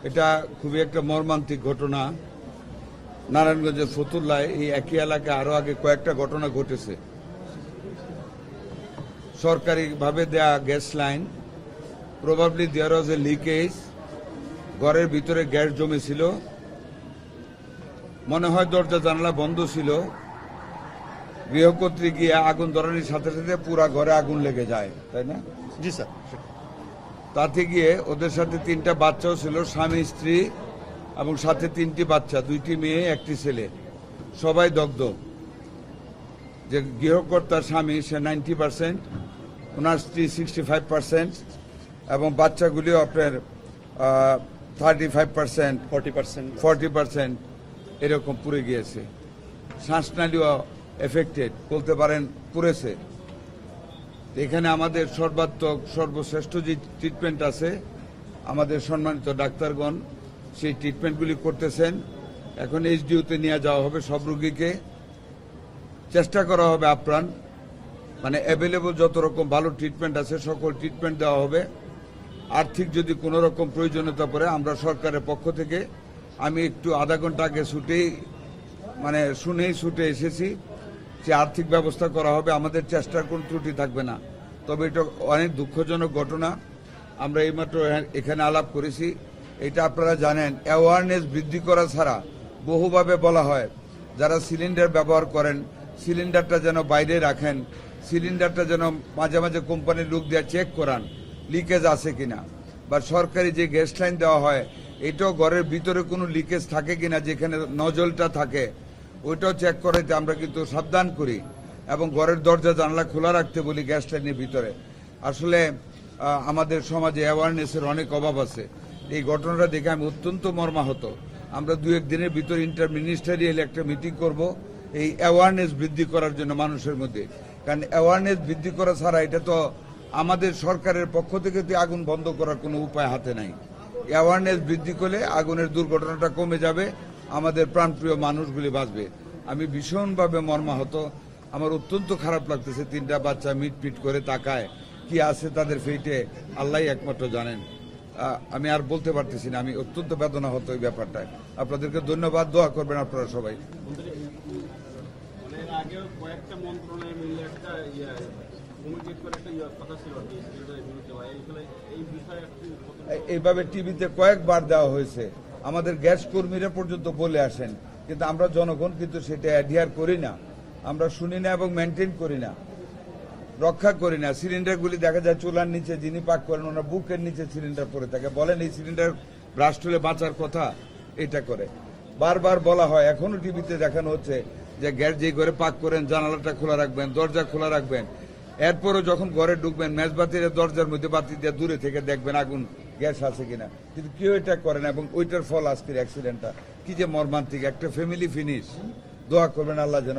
এটা খুবই একটা মর্মান্তিক ঘটনা। নারায়ণগঞ্জের ফতুল্লায় এই একই এলাকায় আরো আগে কয়েকটা ঘটনা ঘটেছে। সরকারিভাবে দেয়া গ্যাস লাইন, প্রবাবলি দেয়ার ওয়াজ এ লিকেজ, ঘরের ভিতরে গ্যাস জমেছিল, মনে হয় দরজা জানালা বন্ধ ছিল। গৃহকর্ত্রী গিয়ে আগুন ধরানোর সাথে সাথে পুরা ঘরে আগুন লেগে যায়, তাই না? জি স্যার। তাতে গিয়ে ওদের সাথে 3টা বাচ্চাও ছিল, স্বামী স্ত্রী এবং সাথে 3টি বাচ্চা, 2টি মেয়ে 1টি ছেলে, সবাই দগ্ধ। যে গৃহকর্তার স্বামী সে 90%, ওনার স্ত্রী 65% এবং বাচ্চাগুলিও আপনার 35%, 40% এরকম পুড়ে গিয়েছে। শ্বাসনালীও এফেক্টেড, বলতে পারেন পুড়েছে। এখানে আমাদের সর্বাত্মক সর্বশ্রেষ্ঠ যে ট্রিটমেন্ট আছে, আমাদের সম্মানিত ডাক্তারগণ সেই ট্রিটমেন্টগুলি করতেছেন। এখন এইচডিইউতে নিয়ে যাওয়া হবে সব রোগীকে, চেষ্টা করা হবে আপ্রাণ, মানে অ্যাভেলেবল যত রকম ভালো ট্রিটমেন্ট আছে সকল ট্রিটমেন্ট দেওয়া হবে। আর্থিক যদি কোনো রকম প্রয়োজনীয়তা পড়ে, আমরা সরকারের পক্ষ থেকে, আমি একটু আধা ঘন্টা আগে ছুটে এসেছি যে আর্থিক ব্যবস্থা করা হবে, আমাদের চেষ্টার কোনো ত্রুটি থাকবে না। তবে এটা অনেক দুঃখজনক ঘটনা, আমরা এইমাত্র এখানে আলাপ করেছি। এটা আপনারা জানেন, অ্যাওয়ারনেস বৃদ্ধি করা ছাড়া বহুভাবে বলা হয় যারা সিলিন্ডার ব্যবহার করেন সিলিন্ডারটা যেন বাইরে রাখেন, সিলিন্ডারটা যেন মাঝে মাঝে কোম্পানির লোক দিয়ে চেক করান লিকেজ আছে কিনা, বা সরকারি যে গ্যাস লাইন দেওয়া হয় এটাও ঘরের ভিতরে কোনো লিকেজ থাকে কিনা, যেখানে নজলটা থাকে ওইটাও চেক করাইতে আমরা কিন্তু সাবধান করি, এবং ঘরের দরজা জানলা খোলা রাখতে বলি গ্যাস লাইনের ভিতরে। আসলে আমাদের সমাজে অ্যাওয়ারনেসের অনেক অভাব আছে। এই ঘটনাটা দেখে আমি অত্যন্ত মর্মাহত। আমরা 2-1 দিনের ভিতরে ইন্টারমিনিস্টারিয়াল একটা মিটিং করব এই অ্যাওয়ারনেস বৃদ্ধি করার জন্য মানুষের মধ্যে। কারণ অ্যাওয়ারনেস বৃদ্ধি করা ছাড়া এটা তো আমাদের সরকারের পক্ষ থেকে তো আগুন বন্ধ করার কোনো উপায় হাতে নাই। অ্যাওয়ারনেস বৃদ্ধি করলে আগুনের দুর্ঘটনাটা কমে যাবে, আমাদের প্রাণপ্রিয় মানুষগুলি বাঁচবে। আমি ভীষণভাবে মর্মাহত, আমার অত্যন্ত খারাপ লাগতেছে। 3টা বাচ্চা মিটপিট করে তাকায়, কি আছে তাদের ফেটে আল্লাহ একমাত্র জানেন। আমি আর বলতে পারতেছি না, আমি অত্যন্ত বেদনা হতো এই ব্যাপারটায়। আপনাদেরকে ধন্যবাদ, দোয়া করবেন আপনারা সবাই। এইভাবে টিভিতে কয়েকবার দেওয়া হয়েছে, আমাদের গ্যাস কর্মীরা পর্যন্ত বলে আসেন, কিন্তু আমরা জনগণ কিন্তু সেটা অ্যাডিয়ার করি না, আমরা শুনি না এবং মেনটেন করি না, রক্ষা করি না। সিলিন্ডারগুলি দেখা যায় চুলার নিচে যিনি পাক করেন ওনার বুকের নিচে সিলিন্ডার পড়ে থাকে। বলেন এই সিলিন্ডার ব্রাস্ট হলে বাঁচার কথা, এটা করে বারবার বলা হয়। এখনো টিভিতে দেখানো হচ্ছে যে গ্যাস যে ঘরে পাক করেন জানালাটা খোলা রাখবেন, দরজা খোলা রাখবেন। এরপরও যখন ঘরে ঢুকবেন মেজবাতির দরজার মধ্যে বাতি দিয়ে দূরে থেকে দেখবেন আগুন গ্যাস আছে কিনা, কিন্তু কেউ এটা করে না, এবং ওইটার ফল আজকের অ্যাক্সিডেন্টটা কি যে মর্মান্তিক। একটা ফ্যামিলি ফিনিশ। দোয়া করবেন আল্লাহ যেন